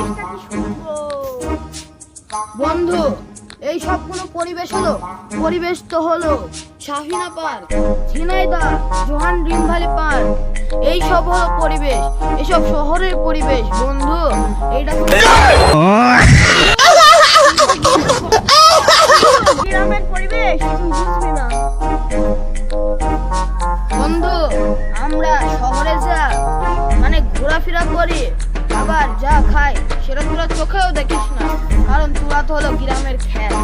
পরিবেশটা কি সুন্দর। বন্ধু, এই সব কোনো পরিবেশ হলো? পরিবেশ তো হলো Shahina park, Jhenaidah, Johan dream valley park. এই সব হলো পরিবেশ, এসব শহরের পরিবেশ বন্ধু। এইটা গ্রামের পরিবেশ তুই বুঝবি না। বন্ধু, আমরা শহরে যা মানে ঘোরাফেরা করি, আবার যা খাই সেটা তোরা চোখেও দেখিস না, কারণ তোরা তো হলো গ্রামের খ্যাত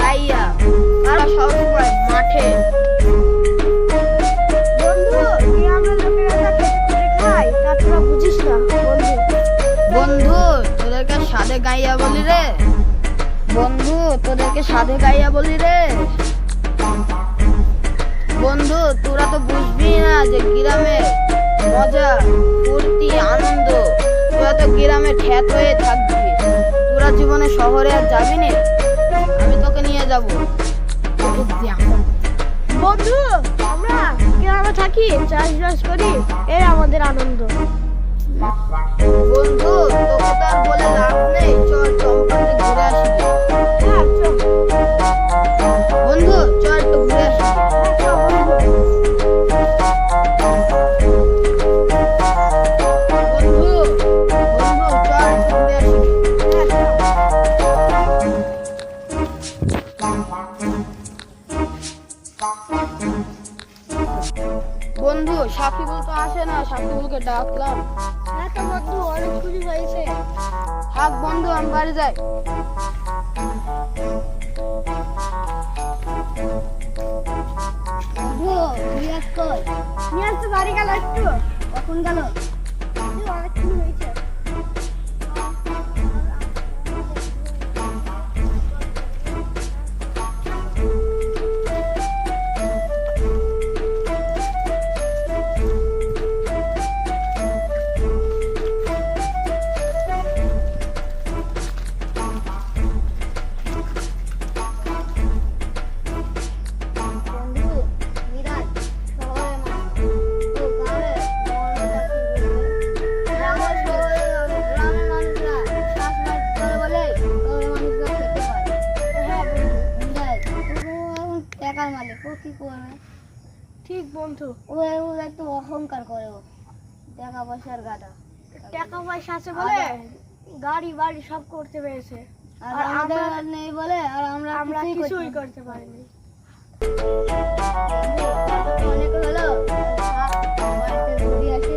গাইয়া, তারা সবসময় মাঠে। বন্ধু, গ্রামের লোকেরা যা খেতে খায় তা তোরা বুঝিস না বন্ধু। বন্ধু, তোদেরকে সাধে গাইয়া বলি রে। বন্ধু, তোদেরকে সাধে গাইয়া বলি রে। বন্ধু, তোরা তো বুঝবি না যে গ্রামের মজা, ফুর্তি, আনন্দ। তোরা তো গ্রামে খ্যাত হয়ে থাকবি। তোরা জীবনে শহরে আর যাবি না, আমি তোকে নিয়ে যাবো। বন্ধু, আমরা গ্রামে থাকি, চাষবাস করি, এর আমাদের আনন্দ। বন্ধু, তোকে তো আর বলে লাভ নেই, চল চম্পাতে ঘুরে আসি। হ্যাঁ চল। বন্ধু, চল একটু ঘুরে আসি। চল বন্ধু। বন্ধু, চল একটু ঘুরে আসি। হ্যাঁ চল। বন্ধু, সাকিবুল তো আসে না, সাকিবুলকে ডাকলাম। হ্যাঁ তো বন্ধু, অনেক খুশি হয়েছে। থাক বন্ধু, আমি বাড়ি যাই। নিয়ে আসতে বাড়ি গেল একটু। কখন গেল? অনেক খুশি হয়েছে। ঠিক বন্ধু, ও একটু অহংকার করে, ও টাকা পয়সার গাদা। টাকা পয়সা আছে বলে গাড়ি বাড়ি সব করতে পেরেছে, আর আর আমাদের আমরা আর নেই বলে, আর আমরা কিছুই কিছুই করতে পারিনি। অনেক হলো। বাড়িতে ঘুরে আসি।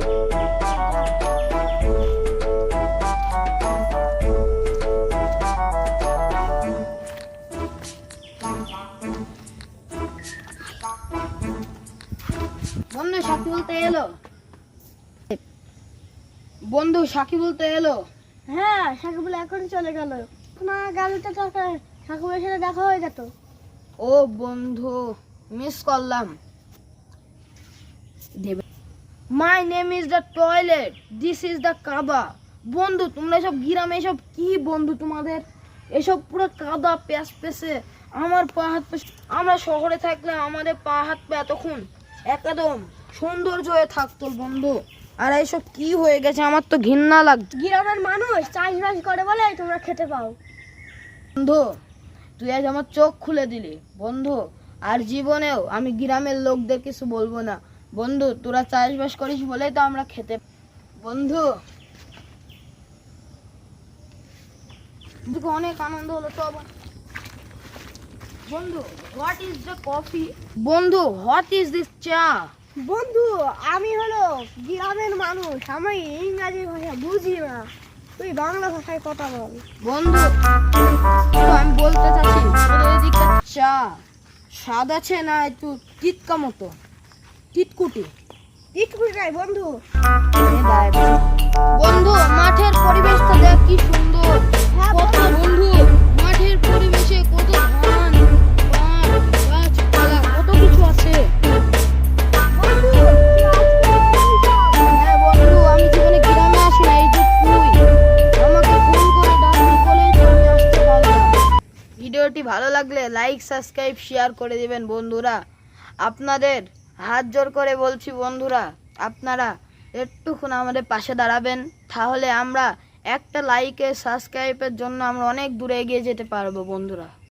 বন্ধু, সাকিবুল তো এলো। বন্ধু, সাকিবুল তো এলো। হ্যাঁ, সাকিবুল এখন চলে গেল। না গেলে তো সাকিবুলের সাথে দেখা হয়ে যেত। ও বন্ধু, মিস করলাম। My name is the toilet, this is the কাদা। বন্ধু, তোমরা এসব গ্রামে এসব কি বন্ধু তোমাদের? এসব পুরো কাদা প্যাস পেসে আমার পা হাত পা। আমরা শহরে থাকলে আমাদের পা হাত পা এতক্ষণ একদম সৌন্দর্য হয়ে থাকতো বন্ধু, আর এইসব কি হয়ে গেছে? আমার তো ঘৃণা লাগছে। গ্রামের মানুষ চাষবাস করে বলে তোমরা খেতে পাও। বন্ধু, তুই আজ আমার চোখ খুলে দিলি বন্ধু। আর জীবনেও আমি গ্রামের লোকদের কিছু বলবো না বন্ধু। তোরা চাষবাস করিস বলেই তো আমরা খেতে। বন্ধু, তোকে অনেক আনন্দ হলো তো। বন্ধু, হোয়াট ইজ দ্য কফি? বন্ধু, হোয়াট ইজ দিস চা? বন্ধু, আমি হলো গ্রামের মানুষ, আমি ইংরাজি ভাষা বুঝি না, তুই বাংলা ভাষায় কথা বল। বন্ধু, আমি বলতে চাচ্ছি তোদের এদিকটা চা স্বাদ আছে না একটু টিটকা মতো, টিটকুটি? টিটকুটি নাই বন্ধু। বন্ধু, মাঠের পরিবেশটা দেখ কি সুন্দর। হ্যাঁ কত বন্ধু, মাঠের পরিবেশে কত ধান, পাট, গাছপালা, কত কিছু আছে। বন্ধু, হ্যাঁ বন্ধু, আমি জীবনে গ্রামে আসি না, এই যে তুই আমাকে ফোন করে ডাকলি বলেই তো আমি আসতে পারলাম। ভিডিওটি ভালো লাগলে লাইক, সাবস্ক্রাইব, শেয়ার করে দিবেন বন্ধুরা। আপনাদের হাত জোর করে বলছি বন্ধুরা, আপনারা একটুক্ষণ আমাদের পাশে দাঁড়াবেন, তাহলে আমরা একটা লাইকে সাবস্ক্রাইবের জন্য আমরা অনেক দূরে এগিয়ে যেতে পারবো বন্ধুরা।